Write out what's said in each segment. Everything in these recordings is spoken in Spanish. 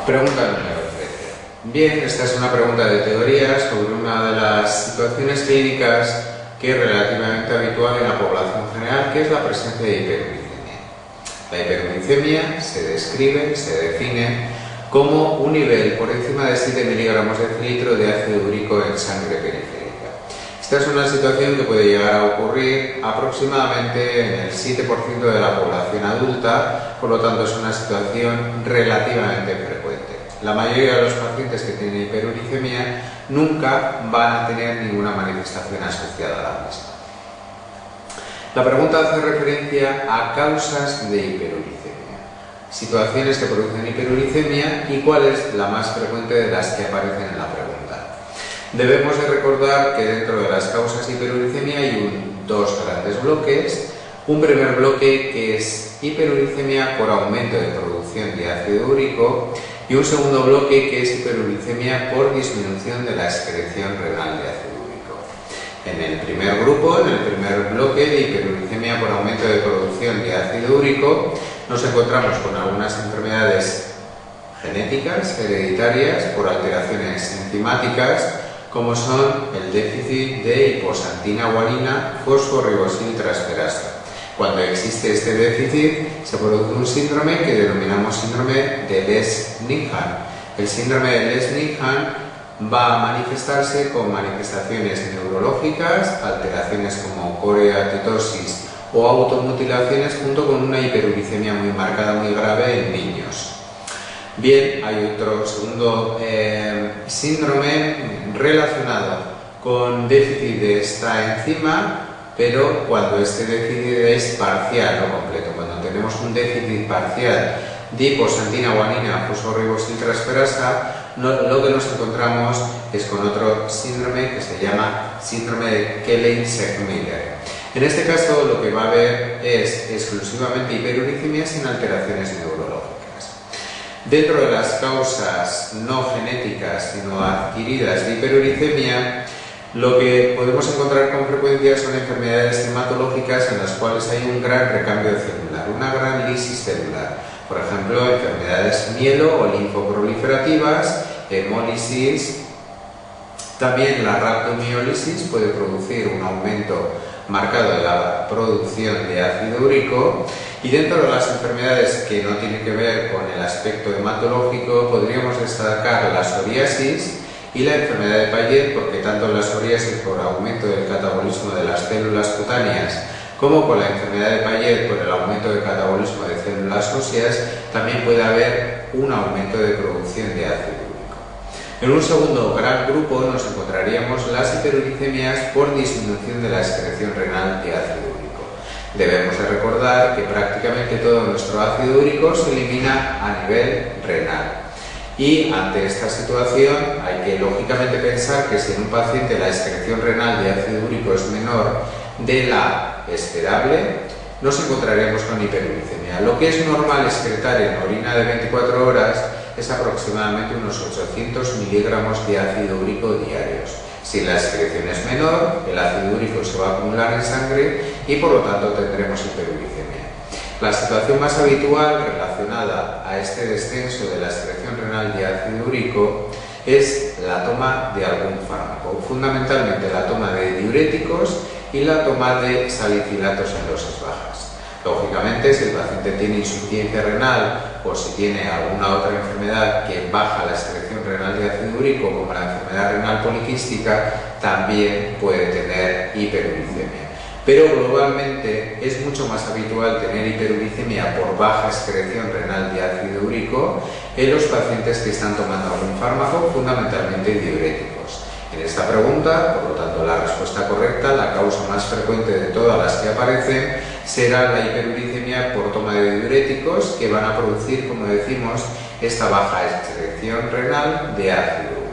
Pregunta número 13. Bien, esta es una pregunta de teoría sobre una de las situaciones clínicas que es relativamente habitual en la población general, que es la presencia de hiperuricemia. La hiperuricemia se describe, se define como un nivel por encima de 7 miligramos de cilitro de ácido úrico en sangre periférica. Esta es una situación que puede llegar a ocurrir aproximadamente en el 7% de la población adulta, por lo tanto es una situación relativamente frecuente. La mayoría de los pacientes que tienen hiperuricemia nunca van a tener ninguna manifestación asociada a la misma. La pregunta hace referencia a causas de hiperuricemia, situaciones que producen hiperuricemia y cuál es la más frecuente de las que aparecen en la pregunta. Debemos de recordar que dentro de las causas de hiperuricemia hay dos grandes bloques. Un primer bloque que es hiperuricemia por aumento de producción de ácido úrico y un segundo bloque que es hiperuricemia por disminución de la excreción renal de ácido úrico. En el primer grupo, en el primer bloque de hiperuricemia por aumento de producción de ácido úrico, nos encontramos con algunas enfermedades genéticas, hereditarias, por alteraciones enzimáticas, como son el déficit de hiposantina guanina fosforibosiltransferasa. Cuando existe este déficit, se produce un síndrome que denominamos síndrome de Lesch-Nyhan. El síndrome de Lesch-Nyhan va a manifestarse con manifestaciones neurológicas, alteraciones como coreatitosis o automutilaciones, junto con una hiperuricemia muy marcada, muy grave en niños. Bien, hay otro segundo síndrome relacionado con déficit de esta enzima, pero cuando este déficit es parcial, no completo. Cuando tenemos un déficit parcial de hiposantina guanina fosforibosiltransferasa, lo que nos encontramos es con otro síndrome que se llama síndrome de Kelley-Segmiller. En este caso lo que va a haber es exclusivamente hiperuricemia sin alteraciones neurológicas. Dentro de las causas no genéticas sino adquiridas de hiperuricemia, lo que podemos encontrar con frecuencia son enfermedades hematológicas en las cuales hay un gran recambio celular, una gran lisis celular. Por ejemplo, enfermedades mielo o linfoproliferativas, hemólisis. También la rhabdomiólisis puede producir un aumento marcado de la producción de ácido úrico. Y dentro de las enfermedades que no tienen que ver con el aspecto hematológico, podríamos destacar la psoriasis y la enfermedad de Payet, porque tanto la psoriasis por aumento del catabolismo de las células cutáneas como con la enfermedad de Payet por el aumento del catabolismo de células óseas, también puede haber un aumento de producción de ácido úrico. En un segundo gran grupo nos encontraríamos las hiperuricemias por disminución de la excreción renal de ácido úrico. Debemos de recordar que prácticamente todo nuestro ácido úrico se elimina a nivel renal. Y ante esta situación hay que lógicamente pensar que si en un paciente la excreción renal de ácido úrico es menor de la esperable, nos encontraremos con hiperuricemia. Lo que es normal excretar en orina de 24 horas es aproximadamente unos 800 miligramos de ácido úrico diarios. Si la excreción es menor, el ácido úrico se va a acumular en sangre y por lo tanto tendremos hiperuricemia. La situación más habitual relacionada a este descenso de la excreción renal de ácido úrico es la toma de algún fármaco, fundamentalmente la toma de diuréticos y la toma de salicilatos en dosis bajas. Lógicamente, si el paciente tiene insuficiencia renal o si tiene alguna otra enfermedad que baja la excreción renal de ácido úrico, como la enfermedad renal poliquística, también puede tener hiperuricemia. Pero globalmente es mucho más habitual tener hiperuricemia por baja excreción renal de ácido úrico en los pacientes que están tomando algún fármaco, fundamentalmente diuréticos. En esta pregunta, por lo tanto, la respuesta correcta, la causa más frecuente de todas las que aparecen, será la hiperuricemia por toma de diuréticos que van a producir, como decimos, esta baja excreción renal de ácido úrico.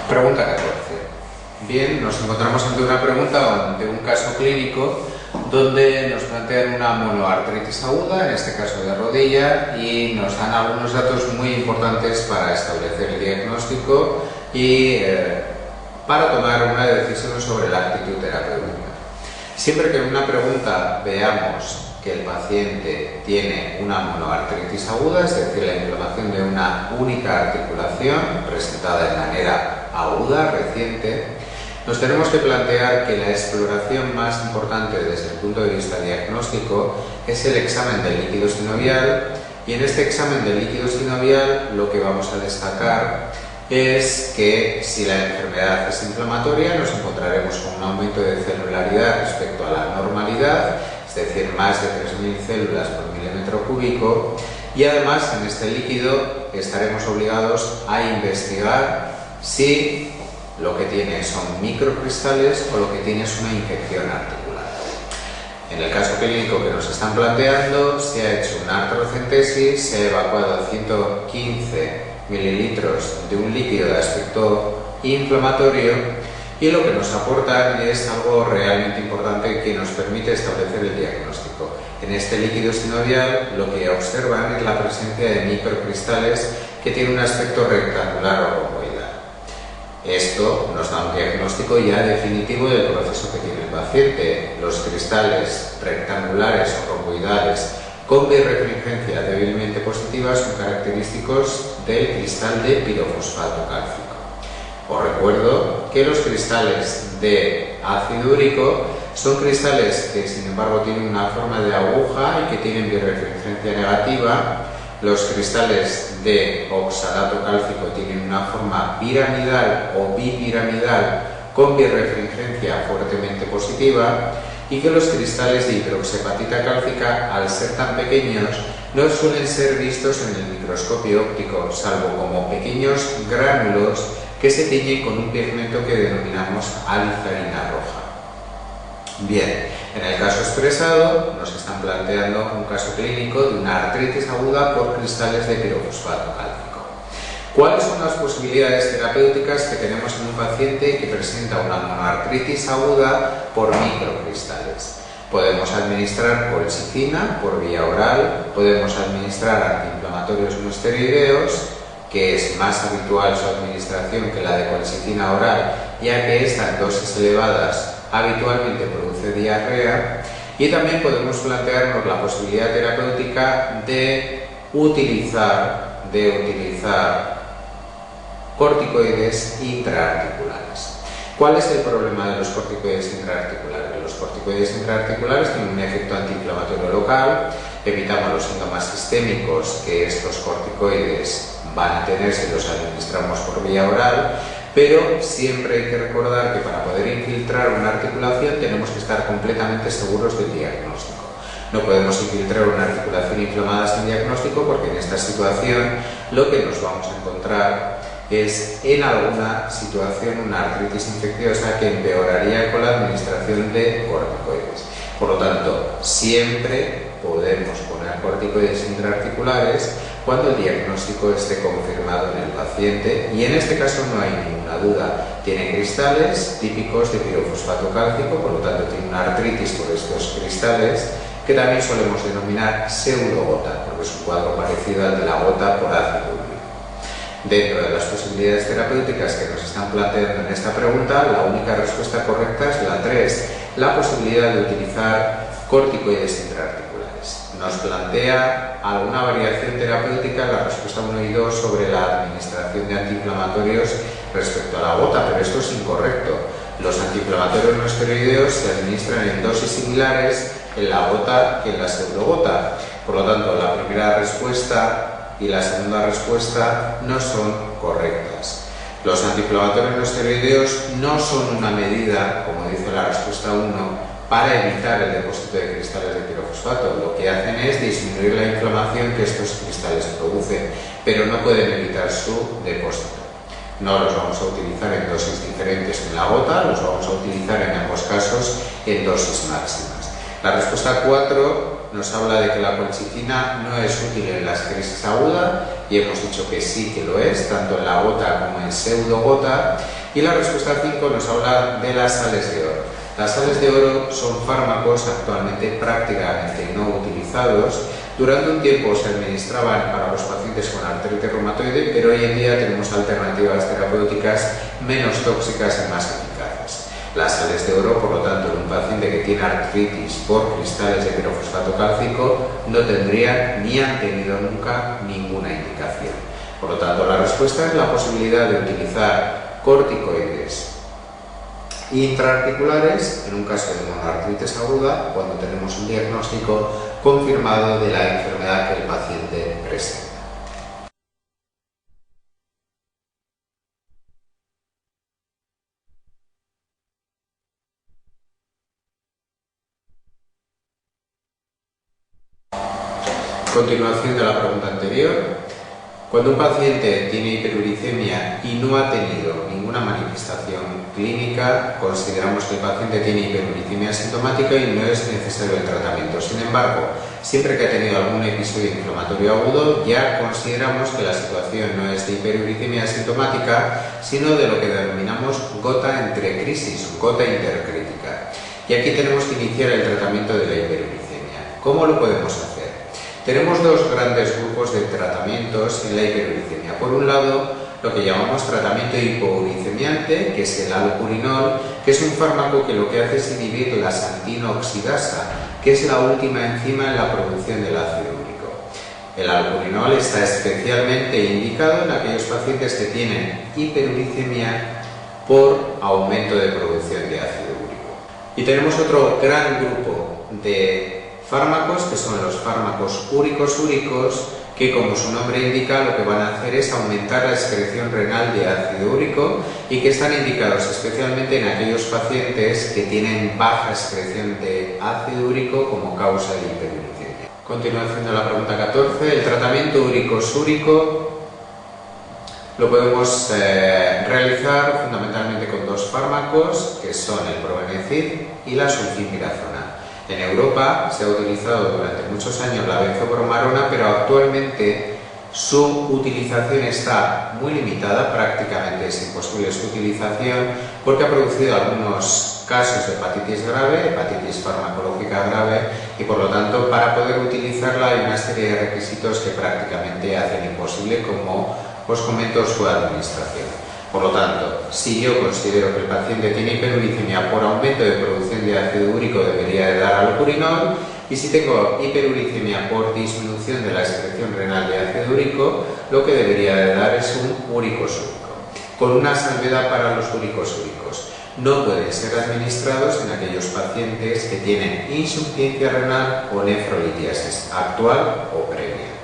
Pregunta 14. Bien, nos encontramos ante una pregunta, ante un caso clínico donde nos plantean una monoartritis aguda, en este caso de rodilla, y nos dan algunos datos muy importantes para establecer el diagnóstico y para tomar una decisión sobre la actitud terapéutica. Siempre que en una pregunta veamos que el paciente tiene una monoartritis aguda, es decir, la inflamación de una única articulación presentada de manera aguda, reciente, nos tenemos que plantear que la exploración más importante desde el punto de vista diagnóstico es el examen del líquido sinovial, y en este examen del líquido sinovial lo que vamos a destacar es que si la enfermedad es inflamatoria nos encontraremos con un aumento de celularidad respecto a la normalidad, es decir, más de 3.000 células por milímetro cúbico, y además en este líquido estaremos obligados a investigar si lo que tiene son microcristales o lo que tiene es una infección articular. En el caso clínico que nos están planteando, se ha hecho una artrocentesis, se ha evacuado 115 mililitros de un líquido de aspecto inflamatorio, y lo que nos aportan es algo realmente importante que nos permite establecer el diagnóstico. En este líquido sinovial lo que observan es la presencia de microcristales que tienen un aspecto rectangular o romboidal. Esto nos da un diagnóstico ya definitivo del proceso que tiene el paciente. Los cristales rectangulares o romboidales con birrefringencia débilmente positiva son característicos del cristal de pirofosfato cálcico. Os recuerdo que los cristales de ácido úrico son cristales que sin embargo tienen una forma de aguja y que tienen birrefringencia negativa. Los cristales de oxalato cálcico tienen una forma piramidal o bipiramidal con birrefringencia fuertemente positiva, y que los cristales de hidroxapatita cálcica, al ser tan pequeños, no suelen ser vistos en el microscopio óptico, salvo como pequeños gránulos que se tiñen con un pigmento que denominamos alizarina roja. Bien, en el caso expresado nos están planteando un caso clínico de una artritis aguda por cristales de pirofosfato cálcico. ¿Cuáles son las posibilidades terapéuticas que tenemos en un paciente que presenta una monoartritis aguda por microcristales? Podemos administrar colchicina por vía oral, podemos administrar antiinflamatorios no esteroideos, que es más habitual su administración que la de colchicina oral, ya que esta en dosis elevadas habitualmente produce diarrea, y también podemos plantearnos la posibilidad terapéutica de utilizar corticoides intraarticulares. ¿Cuál es el problema de los corticoides intraarticulares? Los corticoides intraarticulares tienen un efecto antiinflamatorio local, evitamos los síntomas sistémicos que estos corticoides van a tener si los administramos por vía oral, pero siempre hay que recordar que para poder infiltrar una articulación tenemos que estar completamente seguros del diagnóstico. No podemos infiltrar una articulación inflamada sin diagnóstico, porque en esta situación lo que nos vamos a encontrar es en alguna situación una artritis infecciosa que empeoraría con la administración de corticoides. Por lo tanto, siempre podemos poner corticoides intraarticulares cuando el diagnóstico esté confirmado en el paciente, y en este caso no hay ninguna duda. Tiene cristales típicos de pirofosfato cálcico, por lo tanto tiene una artritis por estos cristales, que también solemos denominar pseudogota, porque es un cuadro parecido al de la gota por ácido úrico. Dentro de las posibilidades terapéuticas que nos están planteando en esta pregunta, la única respuesta correcta es la 3, la posibilidad de utilizar corticoides intraarticulares. Nos plantea alguna variación terapéutica la respuesta 1 y 2 sobre la administración de antiinflamatorios respecto a la gota, pero esto es incorrecto. Los antiinflamatorios no esteroideos se administran en dosis similares en la gota que en la pseudogota. Por lo tanto, la primera respuesta y la segunda respuesta no son correctas. Los antiinflamatorios no esteroideos no son una medida, como dice la respuesta 1, para evitar el depósito de cristales de pirofosfato. Lo que hacen es disminuir la inflamación que estos cristales producen, pero no pueden evitar su depósito. No los vamos a utilizar en dosis diferentes en la gota, los vamos a utilizar en ambos casos en dosis máximas. La respuesta 4 nos habla de que la colchicina no es útil en las crisis agudas, y hemos dicho que sí que lo es, tanto en la gota como en pseudogota. Y la respuesta 5 nos habla de las sales de oro. Las sales de oro son fármacos actualmente prácticamente no utilizados, Durante un tiempo se administraban para los pacientes con artritis reumatoide, pero hoy en día tenemos alternativas terapéuticas menos tóxicas y más eficaces. Las sales de oro, por lo tanto, en un paciente que tiene artritis por cristales de pirofosfato cálcico no tendría ni han tenido nunca ninguna indicación. Por lo tanto, la respuesta es la posibilidad de utilizar corticoides intraarticulares en un caso de monoartritis aguda cuando tenemos un diagnóstico confirmado de la enfermedad que el paciente presenta. Continuación de la pregunta anterior, cuando un paciente tiene hiperuricemia y no ha tenido ninguna manifestación clínica, consideramos que el paciente tiene hiperuricemia asintomática y no es necesario el tratamiento. Sin embargo, siempre que ha tenido algún episodio inflamatorio agudo, ya consideramos que la situación no es de hiperuricemia asintomática, sino de lo que denominamos gota entre crisis, gota intercrítica. Y aquí tenemos que iniciar el tratamiento de la hiperuricemia. ¿Cómo lo podemos hacer? Tenemos dos grandes grupos de tratamientos en la hiperuricemia. Por un lado, lo que llamamos tratamiento hipouricemiante, que es el allopurinol, que es un fármaco que lo que hace es inhibir la santina oxidasa, que es la última enzima en la producción del ácido úrico. El allopurinol está especialmente indicado en aquellos pacientes que tienen hiperuricemia por aumento de producción de ácido úrico. Y tenemos otro gran grupo de fármacos, que son los fármacos úricos, que como su nombre indica lo que van a hacer es aumentar la excreción renal de ácido úrico y que están indicados especialmente en aquellos pacientes que tienen baja excreción de ácido úrico como causa de hiperuricemia. Continuación de la pregunta 14, el tratamiento úrico lo podemos realizar fundamentalmente con dos fármacos que son el probenecid y la sulfimpirazona. En Europa se ha utilizado durante muchos años la benzobromarona, pero actualmente su utilización está muy limitada, prácticamente es imposible su utilización, porque ha producido algunos casos de hepatitis grave, hepatitis farmacológica grave, y por lo tanto para poder utilizarla hay una serie de requisitos que prácticamente hacen imposible, como os comento, su administración. Por lo tanto, si yo considero que el paciente tiene hiperuricemia por aumento de producción de ácido úrico, debería de dar allopurinol, y si tengo hiperuricemia por disminución de la excreción renal de ácido úrico, lo que debería de dar es un úrico súrico. Con una salvedad para los úricos úricos. No pueden ser administrados en aquellos pacientes que tienen insuficiencia renal o nefrolitiasis actual o previa.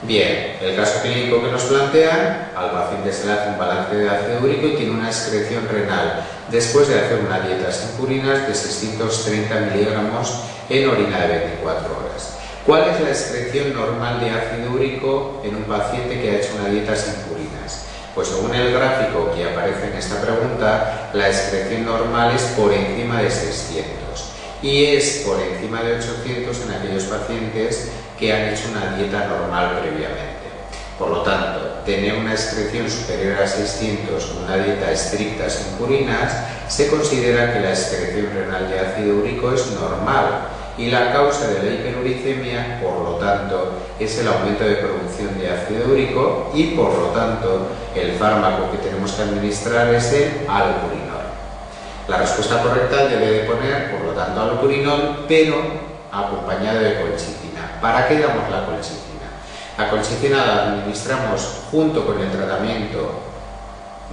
Bien, el caso clínico que nos plantean, al paciente se le hace un balance de ácido úrico y tiene una excreción renal después de hacer una dieta sin purinas de 630 miligramos en orina de 24 horas. ¿Cuál es la excreción normal de ácido úrico en un paciente que ha hecho una dieta sin purinas? Pues según el gráfico que aparece en esta pregunta, la excreción normal es por encima de 600 y es por encima de 800 en aquellos pacientes que han hecho una dieta normal previamente. Por lo tanto, tener una excreción superior a 600 con una dieta estricta sin purinas, se considera que la excreción renal de ácido úrico es normal y la causa de la hiperuricemia, por lo tanto, es el aumento de producción de ácido úrico y, por lo tanto, el fármaco que tenemos que administrar es el allopurinol. La respuesta correcta debe de poner, por lo tanto, allopurinol, pero acompañado de colchicina. ¿Para qué damos la colchicina? La colchicina la administramos junto con el tratamiento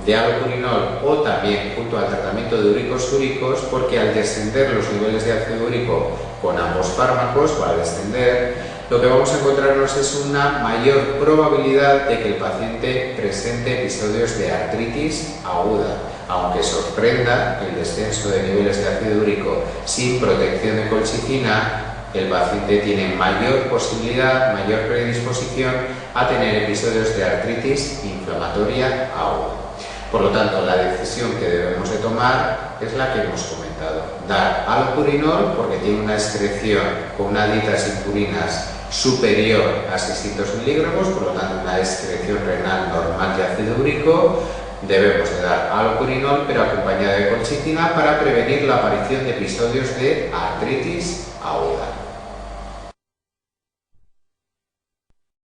de allopurinol o también junto al tratamiento de úricos úricos, porque al descender los niveles de ácido úrico con ambos fármacos o al descender, lo que vamos a encontrarnos es una mayor probabilidad de que el paciente presente episodios de artritis aguda. Aunque sorprenda el descenso de niveles de ácido úrico sin protección de colchicina, el paciente tiene mayor posibilidad, mayor predisposición a tener episodios de artritis inflamatoria aguda. Por lo tanto, la decisión que debemos de tomar es la que hemos comentado. Dar allopurinol porque tiene una excreción con una dieta sin purinas superior a 600 miligramos, por lo tanto una excreción renal normal de ácido úrico. Debemos de dar allopurinol pero acompañada de colchicina para prevenir la aparición de episodios de artritis